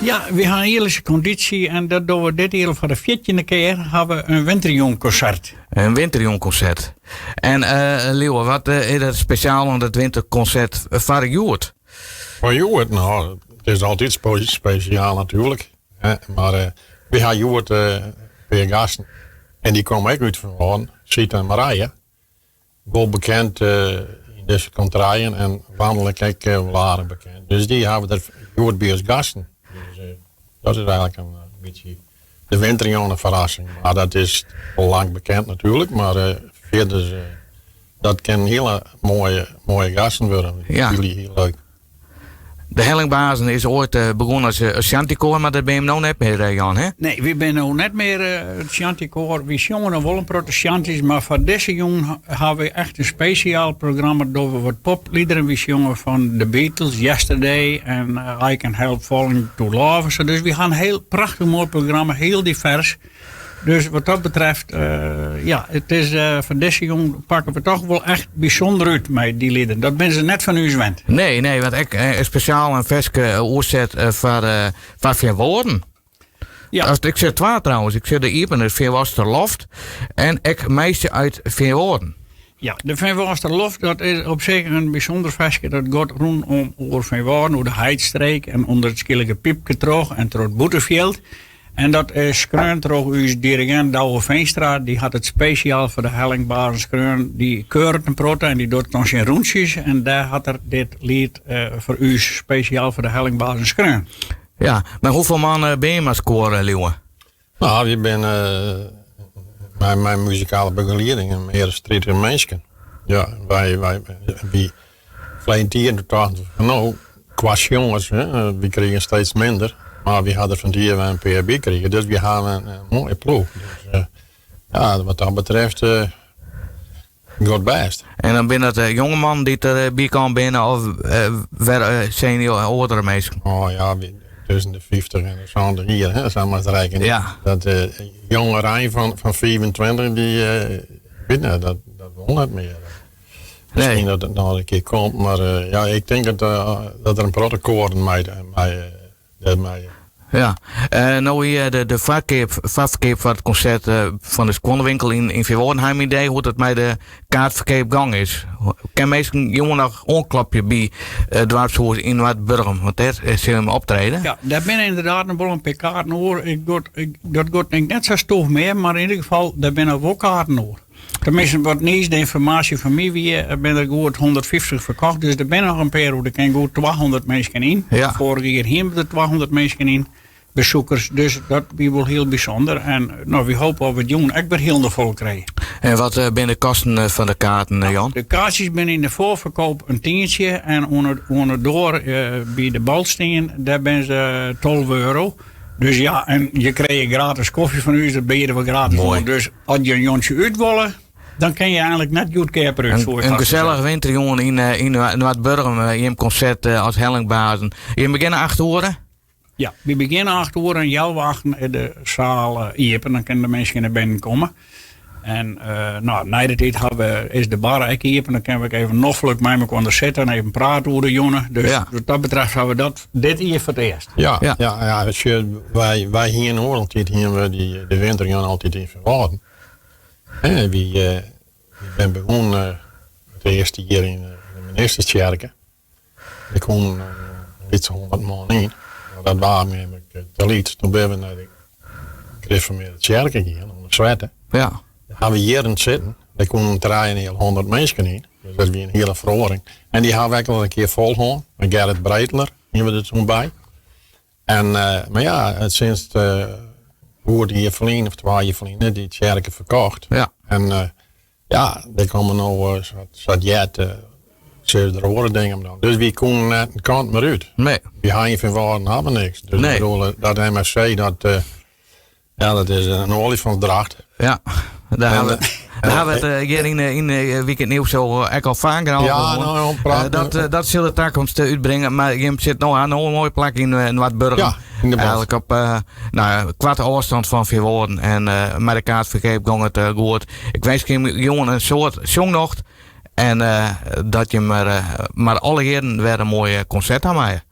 Ja, we hebben een hele conditie en dat doen we dit hier voor de 14e keer hebben we een winterjongconcert. Een winterjongconcert. En Leeuw, wat is er speciaal aan het winterconcert voor Joert? Voor Joert, nou, het is altijd speciaal natuurlijk. Hè? Maar we hebben Joert weer gasten. En die komen ook uit van Sita en Marije. Wel bekend in deze contraien en wandelijk ook wel aardig bekend. Dus die hebben er Joert bij als gasten. Dus, dat is eigenlijk een beetje de winterjonge verrassing. Maar dat is al lang bekend natuurlijk. Maar verder, dat kan hele mooie gasten worden. Ja. Jullie heel leuk. De Hellingbazen is ooit begonnen als Chanticoor, maar dat ben je nou net meer, Jan, hè? Nee, we zijn nou net meer het Chanticoor. We zongen nog wel een protestantisch, maar voor deze jongen hebben we echt een speciaal programma door we wat popliederen. We zongen van The Beatles, Yesterday en I Can Help Falling to Love. Dus we gaan een heel prachtig mooi programma, heel divers. Dus wat dat betreft, ja, het is van deze jongen pakken we toch wel echt bijzonder uit met die lieden. Dat ben ze net van u gewend. Nee, want ik speciaal een verske oorzet voor vier woorden. Ja. Ik zeg twee trouwens. Ik zeg de Iepen, het Veerwaster Loft. En ik meisje uit vier woorden. Ja, de Veerwaster Loft, dat is op zich een bijzonder versje. Dat gaat rondom over Veerwoorden, over de Heidstreek en onder het Skillige Piepke terug en door het Boeterveld. En dat is schreun door uw dirigent Douwe Veenstra. Die had het speciaal voor de Hellingbazen schreun. Die keurt een protte en die doet dan zijn roentjes. En daar had er dit lied voor u speciaal voor de Hellingbazen schreun. Ja, maar hoeveel man ben je maar scoren, Leeuwen? Nou, ik ben mijn muzikale begeleiding en meer strijdere mensen. Ja, wij vleien hier nou, qua jongens, hè, we kregen steeds minder. Maar we hadden van die een PHB gekregen, dus we hebben een mooie ploeg. Dus ja, wat dat betreft, gaat best. En dan ben het jongeman die erbij kan binnen of senior oudere mensen? Oh ja, tussen de 50 en de 100 hier, hè, zou maar rekenen. Ja. Dat jonge rij van 25, die binnen, dat wil niet meer. Misschien dat het nog een keer komt, maar ja, ik denk dat er een protocol mee. Ja, nou hier de vaartverkeer van het concert van de Squannewinkel in Veerwoorden idee hoe het met de kaartverkeer gang is. Kan meestal jongen nog onklapje bij dwarfshoers in Noord-Burgum, want daar zullen hem optreden. Ja, daar ben inderdaad nog wel een paar kaarten hoor. Dat gaat net zo stof meer, maar in ieder geval, daar ben ook wel kaarten hoor. Tenminste, wat niet de informatie van mij weer, ben er goed 150 verkocht. Dus er ben nog een paar, er kan goed 200 mensen in. Ja. Vorige keer hebben er 200 mensen in, bezoekers. Dus dat is wel heel bijzonder. En nou, we hopen dat we het jongen ook weer heel vol krijgen. En wat zijn de kosten van de kaarten, Jan? De kaartjes zijn in de voorverkoop een tientje. En onderdoor bij de balsteen, daar ben ze 12 euro. Dus ja, en je krijgt gratis koffie van u, dat ben je er wel gratis voor. Dus als je een jontje uit willen, dan kan je eigenlijk net goed keper uit voor. Een gezellig winterjongen in Noord-Burgum, in een concert als Hellingbazen. Je beginnen 8 uur? Ja, we beginnen 8 uur en jou wachten in de zaal Iepen, dan kunnen de mensen naar binnen komen. En nou, na de tijd is de bar ook Iepen, dan kunnen we even nog vlug met elkaar zitten en even praten over de jongen. Dus ja. Wat dat betreft hebben we dit hier voor het eerst. Ja, wij hier in Holland hebben we de winterjongen altijd in Veerwoorden. We ben begonnen het eerste jaar in de ministerskerken. Ik kon iets 100 man in. Dat waren we te liet. Toen ben we naar de gereformeerde kerken gegaan, om de zwetten. Ja. Daar hebben we hier in zitten. Daar konden draaien heel 100 mensen in. Dus dat is weer een hele verhoring. En die hebben we wel een keer volgehouden. Met Gerrit Breitler hebben we er toen bij. En, maar ja, sinds hoe die hier verliezen, of 2 jaar verliezen, die kerken verkocht. Ja. En ja, daar komen nou zat jet, zullen er horen dingen dan. Dus we konden net een kant meer uit. Nee. We gaan van Waarden hebben niks. Dus nee. ik bedoel, dat MSC, dat is een olifantsdracht. Ja, daar hebben we het hier in Weekend Nieuws zo echt al vaker al. Ja, nou, dat zullen de toekomst uitbrengen. Maar je zit nou aan een mooie plek in Noord-Burgum. Ja, in de bos. Eigenlijk op kwart afstand van Veerwoorden. En met de kaartverkeer ging het goed. Ik wens je jongen een soort zongnocht. En dat je maar alle heren weer een mooi concert aan mij.